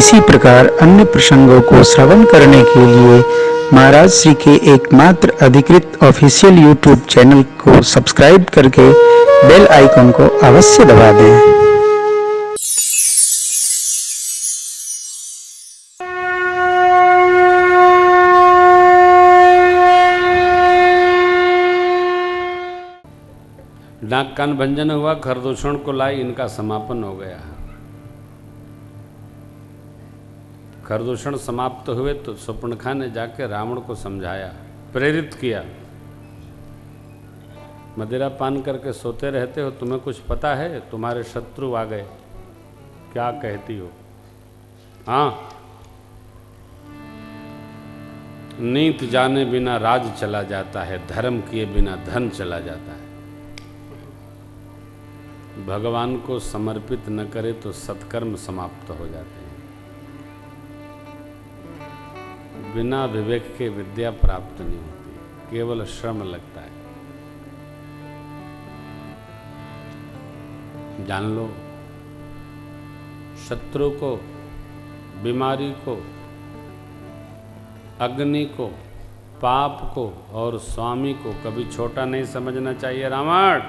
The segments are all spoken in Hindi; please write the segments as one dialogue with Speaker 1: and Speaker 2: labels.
Speaker 1: इसी प्रकार अन्य प्रसंगों को श्रवण करने के लिए महाराज श्री के एकमात्र अधिकृत ऑफिशियल यूट्यूब चैनल को सब्सक्राइब करके बेल आइकन को अवश्य दबा दें।
Speaker 2: नाक कान भंजन हुआ, खरदूषण को लाई, इनका समापन हो गया। खरदूषण समाप्त हुए तो सुपर्णखा ने जाके रावण को समझाया, प्रेरित किया। मदिरा पान करके सोते रहते हो, तुम्हें कुछ पता है? तुम्हारे शत्रु आ गए, क्या कहती हो? हाँ, नीत जाने बिना राज चला जाता है, धर्म किए बिना धन चला जाता है। भगवान को समर्पित न करे तो सत्कर्म समाप्त हो जाते हैं। बिना विवेक के विद्या प्राप्त नहीं होती, केवल श्रम लगता है। जान लो, शत्रु को, बीमारी को, अग्नि को, पाप को और स्वामी को कभी छोटा नहीं समझना चाहिए। रावण,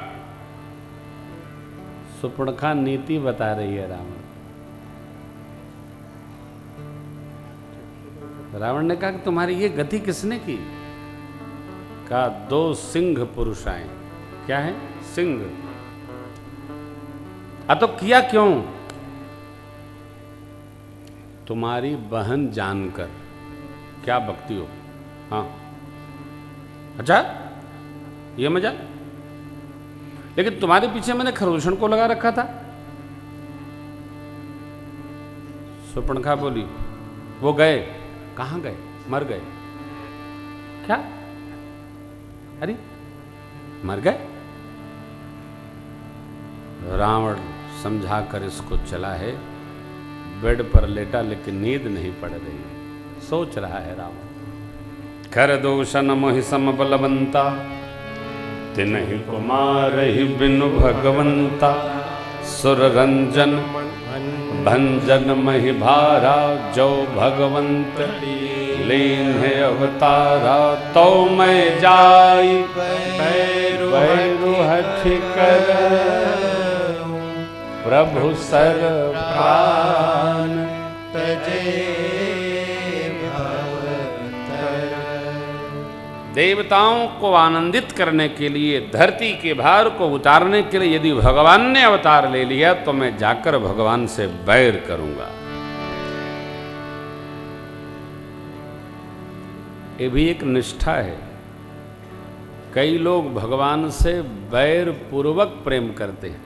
Speaker 2: सुपर्णखा नीति बता रही है। रावण ने कहा कि तुम्हारी ये गति किसने की? कहा, दो सिंह पुरुष आए। क्या है? सिंह। तो किया क्यों? तुम्हारी बहन जानकर। क्या बकती हो? हाँ, अच्छा, ये मजा। लेकिन तुम्हारे पीछे मैंने खरदूषण को लगा रखा था। सुपर्णखा बोली, वो गए। कहां गए? मर गए। क्या? अरे मर गए? रावण समझाकर इसको चला है, बेड पर लेटा, लेकिन नींद नहीं पड़ रही। सोच रहा है रावण, खरदूषण मोहि सम बलवंता, तिन्हि कुमार ही बिनु भगवंता, सुर रंजन भंजन महि भारा, जो भगवंत लीन है अवतारा, तो मैं जाई बैरु हठि कर, प्रभु सर प्राण तजे। देवताओं को आनंदित करने के लिए, धरती के भार को उतारने के लिए यदि भगवान ने अवतार ले लिया तो मैं जाकर भगवान से बैर करूंगा। ये भी एक निष्ठा है। कई लोग भगवान से बैर पूर्वक प्रेम करते हैं,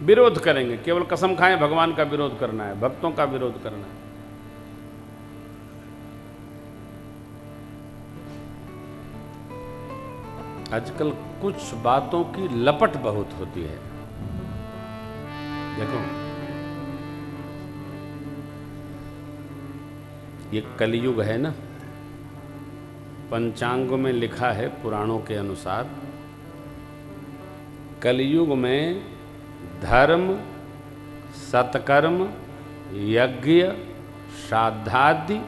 Speaker 2: विरोध करेंगे, केवल कसम खाएं भगवान का विरोध करना है, भक्तों का विरोध करना है। आजकल कुछ बातों की लपट बहुत होती है। देखो, ये कलयुग है ना, पंचांग में लिखा है पुराणों के अनुसार, कलयुग में धर्म, सत्कर्म, यज्ञ, श्राद्धादि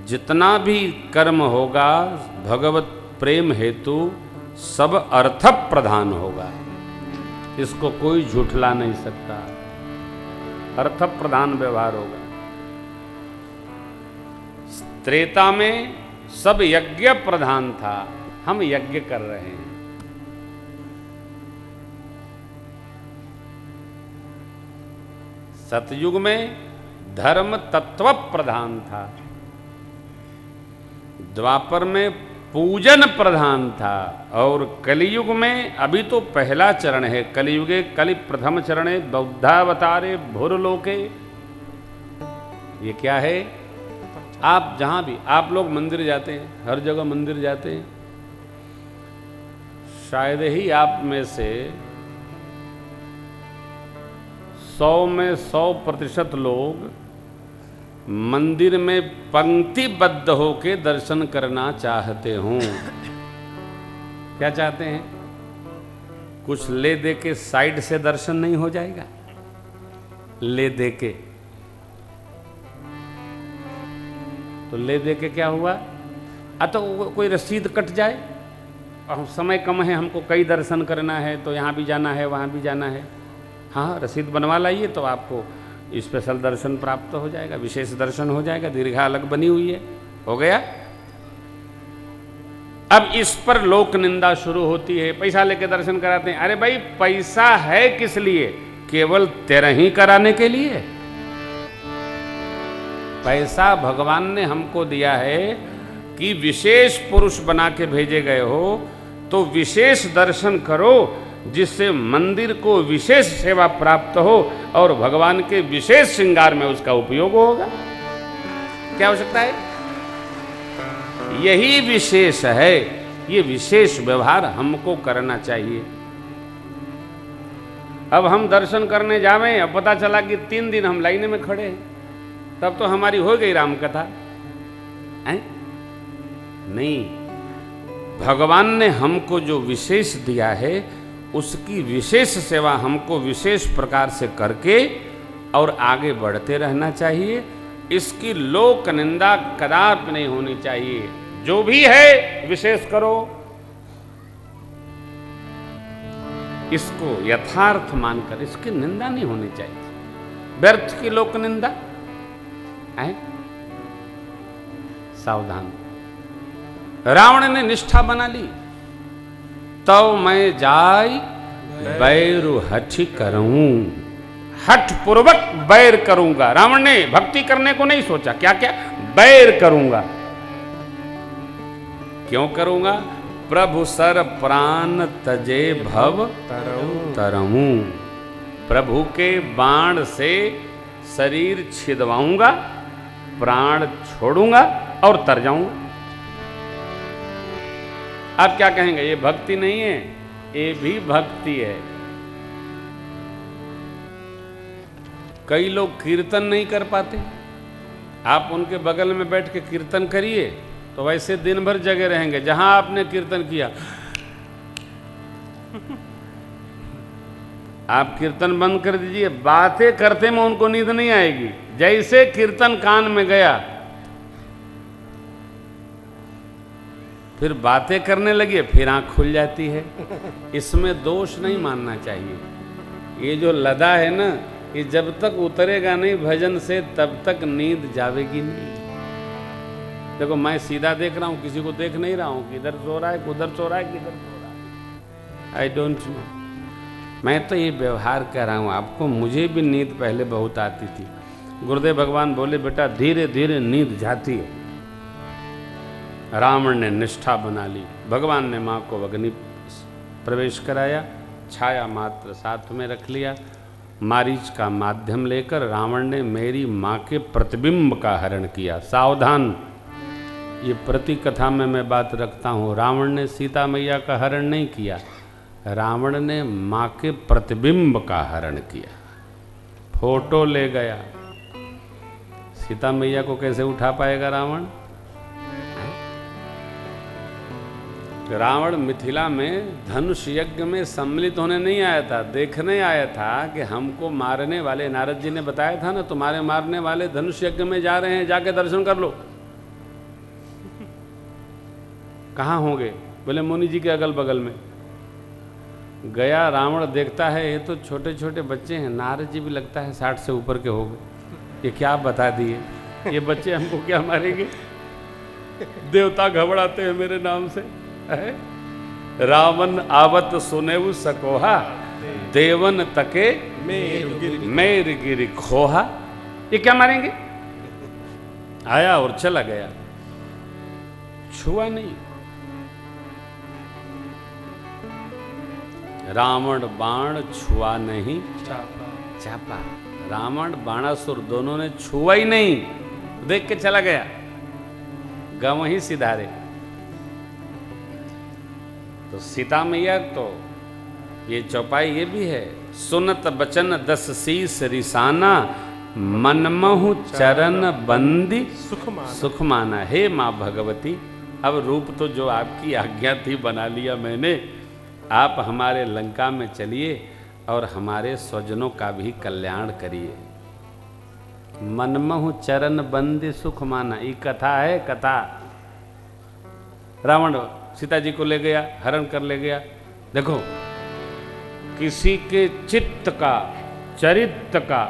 Speaker 2: जितना भी कर्म होगा भगवत प्रेम हेतु सब अर्थ प्रधान होगा। इसको कोई झूठला नहीं सकता, अर्थ प्रधान व्यवहार होगा। त्रेता में सब यज्ञ प्रधान था, हम यज्ञ कर रहे हैं। सतयुग में धर्म तत्व प्रधान था, द्वापर में पूजन प्रधान था, और कलियुग में अभी तो पहला चरण है। कलियुगे कलि प्रथम चरणे बौद्धावतारे भूरलोके। ये क्या है? आप जहां भी, आप लोग मंदिर जाते हैं, हर जगह मंदिर जाते हैं, शायद ही आप में से 100 में 100% लोग मंदिर में पंक्तिबद्ध होके दर्शन करना चाहते हों। क्या चाहते हैं? कुछ ले दे के साइड से दर्शन नहीं हो जाएगा? ले दे के तो ले दे के क्या हुआ, तो कोई रसीद कट जाए, और समय कम है, हमको कई दर्शन करना है, तो यहाँ भी जाना है वहाँ भी जाना है, हाँ रसीद बनवा लाइए तो आपको स्पेशल दर्शन प्राप्त हो जाएगा, विशेष दर्शन हो जाएगा, दीर्घा अलग बनी हुई है, हो गया। अब इस पर लोक निंदा शुरू होती है, पैसा लेके दर्शन कराते हैं। अरे भाई पैसा है किस लिए? केवल तेरा ही कराने के लिए। पैसा भगवान ने हमको दिया है कि विशेष पुरुष बना के भेजे गए हो तो विशेष दर्शन करो, जिससे मंदिर को विशेष सेवा प्राप्त हो और भगवान के विशेष श्रृंगार में उसका उपयोग होगा। क्या हो सकता है? यही विशेष है, ये विशेष व्यवहार हमको करना चाहिए। अब हम दर्शन करने जावें, अब पता चला कि 3 दिन हम लाइन में खड़े हैं, तब तो हमारी हो गई राम कथा है? नहीं, भगवान ने हमको जो विशेष दिया है उसकी विशेष सेवा हमको विशेष प्रकार से करके और आगे बढ़ते रहना चाहिए। इसकी लोक निंदा कदापि नहीं होनी चाहिए। जो भी है विशेष करो, इसको यथार्थ मानकर इसकी निंदा नहीं होनी चाहिए। व्यर्थ की लोक निंदा है, सावधान। रावण ने निष्ठा बना ली, तो मैं जाय बैरु हठि करूं, हठ पूर्वक बैर करूंगा। रावण ने भक्ति करने को नहीं सोचा, क्या क्या बैर करूंगा। क्यों करूंगा? प्रभु सर प्राण तजे भव तरऊं, प्रभु के बाण से शरीर छिदवाऊंगा, प्राण छोड़ूंगा और तर जाऊंगा। आप क्या कहेंगे? ये भक्ति नहीं है? ये भी भक्ति है। कई लोग कीर्तन नहीं कर पाते, आप उनके बगल में बैठ के कीर्तन करिए तो वैसे दिन भर जगे रहेंगे। जहां आपने कीर्तन किया, आप कीर्तन बंद कर दीजिए, बातें करते में उनको नींद नहीं आएगी। जैसे कीर्तन कान में गया, फिर बातें करने लगे, फिर आंख खुल जाती है। इसमें दोष नहीं मानना चाहिए। ये जो लदा है ना, ये जब तक उतरेगा नहीं भजन से, तब तक नींद जावेगी नहीं। देखो मैं सीधा देख रहा हूँ, किसी को देख नहीं रहा हूँ कि इधर सो रहा है, उधर सो रहा है, किधर सो रहा है, आई डोंट नो। मैं तो ये व्यवहार कर रहा हूँ आपको। मुझे भी नींद पहले बहुत आती थी। गुरुदेव भगवान बोले, बेटा धीरे धीरे नींद जाती है। रावण ने निष्ठा बना ली, भगवान ने माँ को अग्नि प्रवेश कराया, छाया मात्र साथ में रख लिया। मारीच का माध्यम लेकर रावण ने मेरी माँ के प्रतिबिंब का हरण किया। सावधान, ये प्रति कथा में मैं बात रखता हूँ। रावण ने सीता मैया का हरण नहीं किया, रावण ने माँ के प्रतिबिंब का हरण किया। फोटो ले गया। सीता मैया को कैसे उठा पाएगा रावण? रावण मिथिला में धनुष यज्ञ में सम्मिलित होने नहीं आया था, देखने आया था कि हमको मारने वाले, नारद जी ने बताया था ना, तुम्हारे मारने वाले धनुष यज्ञ में जा रहे हैं, जाके दर्शन कर लो। कहाँ होंगे? बोले मुनि जी के अगल बगल में। गया, रावण देखता है ये तो छोटे छोटे बच्चे हैं, नारद जी भी लगता है 60 से ऊपर के हो गए, ये क्या बता दिए, ये बच्चे हमको क्या मारेंगे, देवता घबराते हैं मेरे नाम से। रावण आवत सुनेऊ सकोहा, देवन तके मेर गिरी खोहा। ये क्या मारेंगे? आया और चला गया, छुआ नहीं। रावण बाण छुआ नहीं चापा। रावण बाणासुर दोनों ने छुआ ही नहीं, देख के चला गया, गम ही सिधारे। तो सीता मैया तो ये चौपाई ये भी है, सुनत बचन 10 शीस रिसाना, मनमहु चरण बंदी सुख माना। हे माँ भगवती, अब रूप तो जो आपकी आज्ञा थी बना लिया मैंने, आप हमारे लंका में चलिए और हमारे स्वजनों का भी कल्याण करिए। मनमहु चरण बंदी सुख माना। ये कथा है, कथा। रावण सीता जी को ले गया, हरण कर ले गया। देखो, किसी के चित्त का, चरित्र का,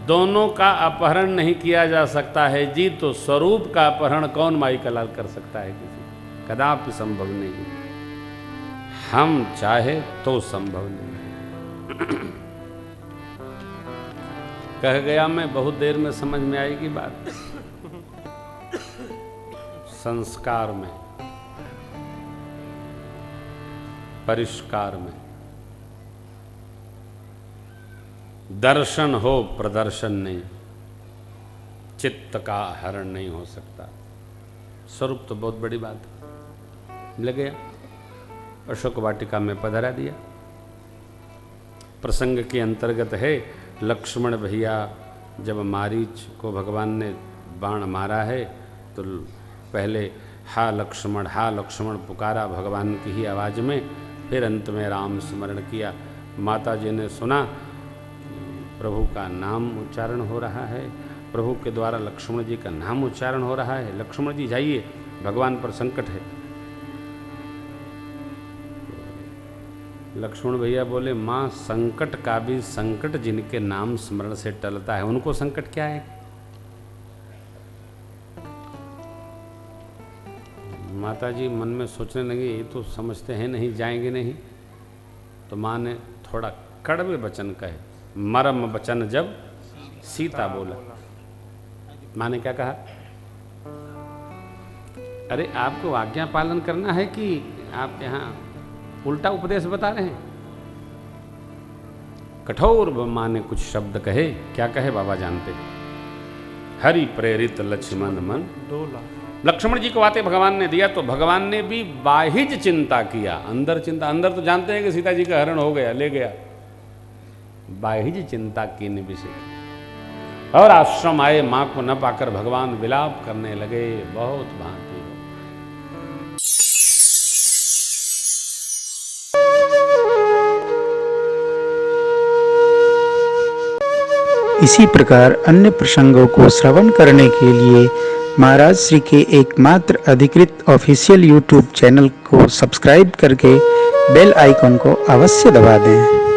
Speaker 2: दोनों का अपहरण नहीं किया जा सकता है जी, तो स्वरूप का अपहरण कौन माई का लाल कर सकता है? किसी कदापि संभव नहीं। हम चाहे तो संभव नहीं। कह गया मैं, बहुत देर में समझ में आएगी बात। संस्कार में, परिष्कार में दर्शन हो, प्रदर्शन नहीं। चित्त का हरण नहीं हो सकता। स्वरूप तो बहुत बड़ी बात है। ले गया, अशोक वाटिका में पधरा दिया। प्रसंग के अंतर्गत है, लक्ष्मण भैया जब मारीच को भगवान ने बाण मारा है तो पहले हा लक्ष्मण पुकारा भगवान की ही आवाज़ में, फिर अंत में राम स्मरण किया। माता जी ने सुना प्रभु का नाम उच्चारण हो रहा है, प्रभु के द्वारा लक्ष्मण जी का नाम उच्चारण हो रहा है। लक्ष्मण जी जाइए, भगवान पर संकट है। लक्ष्मण भैया बोले, माँ संकट का भी संकट जिनके नाम स्मरण से टलता है, उनको संकट क्या है? माता जी मन में सोचने लगी, ये तो समझते हैं नहीं, जाएंगे नहीं। तो माँ ने थोड़ा कड़वे वचन कहे, मरम वचन जब सीता बोला। माँ ने क्या कहा? अरे आपको आज्ञा पालन करना है कि आप यहाँ उल्टा उपदेश बता रहे हैं? कठोर माँ ने कुछ शब्द कहे। क्या कहे बाबा जानते? हरि प्रेरित लक्ष्मण मन डोला। लक्ष्मण जी को आते भगवान ने दिया तो भगवान ने भी बाहिज चिंता किया, अंदर चिंता। अंदर तो जानते हैं कि सीता जी का हरण हो गया, ले गया। बाहिज चिंता की विषय। और आश्रम आए, माँ को न पाकर भगवान विलाप करने लगे, बहुत भांति।
Speaker 1: इसी प्रकार अन्य प्रसंगों को श्रवण करने के लिए महाराज श्री के एकमात्र अधिकृत ऑफिशियल यूट्यूब चैनल को सब्सक्राइब करके बेल आइकन को अवश्य दबा दें।